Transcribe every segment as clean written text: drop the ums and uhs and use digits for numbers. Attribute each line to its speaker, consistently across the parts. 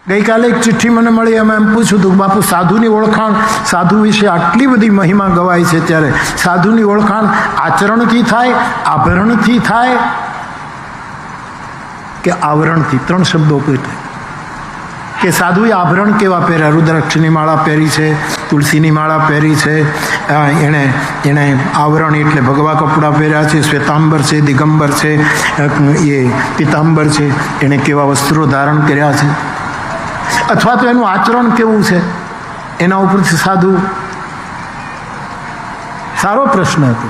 Speaker 1: ગઈકાલે એક ચિઠ્ઠી મને મળી, એમાં એમ પૂછ્યું હતું કે બાપુ સાધુની ઓળખાણ, સાધુ વિશે આટલી બધી મહિમા ગવાય છે, ત્યારે સાધુની ઓળખાણ આચરણથી થાય, આભરણથી થાય કે આવરણથી? 3 શબ્દો પૂછે કે સાધુએ આભરણ કેવા પહેર્યા? રુદ્રાક્ષની માળા પહેરી છે, તુલસીની માળા પહેરી છે, એણે આવરણ એટલે ભગવા કપડાં પહેર્યા છે, શ્વેતાંબર છે, દિગંબર છે, એ પિતાંબર છે, એણે કેવા વસ્ત્રો ધારણ કર્યા છે, અથવા તો એનું આચરણ કેવું છે, એના ઉપરથી સાધુ. સારો પ્રશ્ન હતો.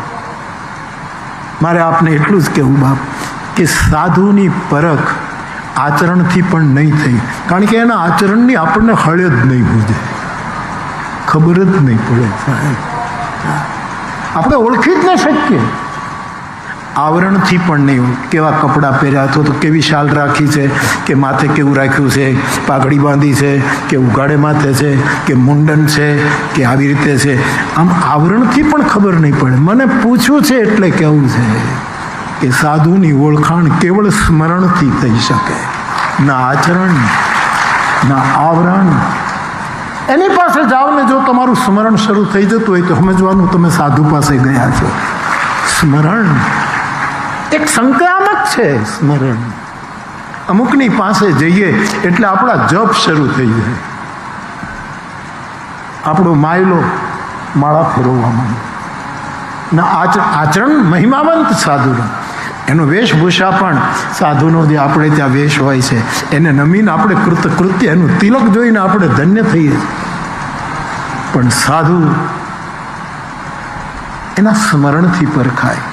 Speaker 1: મારે આપને એટલું જ કહેવું બાપ કે સાધુની પરખ આચરણથી પણ નહીં થઈ, કારણ કે એના આચરણની આપણને હળે જ નહીં બુજે, ખબર જ નહીં પડે સાહેબ, આપણે ઓળખી જ ન શકીએ. આવરણથી પણ નહીં, કેવા કપડાં પહેર્યા, અથવા તો કેવી શાલ રાખી છે, કે માથે કેવું રાખ્યું છે, પાઘડી બાંધી છે, કે ઉઘાડે માથે છે, કે મુંડન છે, કે આવી રીતે છે, આમ આવરણથી પણ ખબર નહીં પડે. મને પૂછ્યું છે એટલે કેવું છે કે સાધુની ઓળખાણ કેવળ સ્મરણથી થઈ શકે, ના આચરણ ના આવરણ. એની પાસે જાઓ ને જો તમારું સ્મરણ શરૂ થઈ જતું હોય તો સમજવાનું તમે સાધુ પાસે ગયા છો. સ્મરણ એક સંક્રામક છે. સ્મરણ અમુકની પાસે જઈએ એટલે આપણા જપ શરૂ થઈ જાય, આપણો માયલો માળા ફેરવવા માંડે. ના આચરણ મહિમાવંત સાધુનો, એનો વેશભૂષા પણ સાધુનો જે આપણે ત્યાં વેશ હોય છે એને નમીને આપણે કૃત્ય એનું તિલક જોઈને આપણે ધન્ય થઈએ. પણ સાધુ એના સ્મરણથી પરખાય.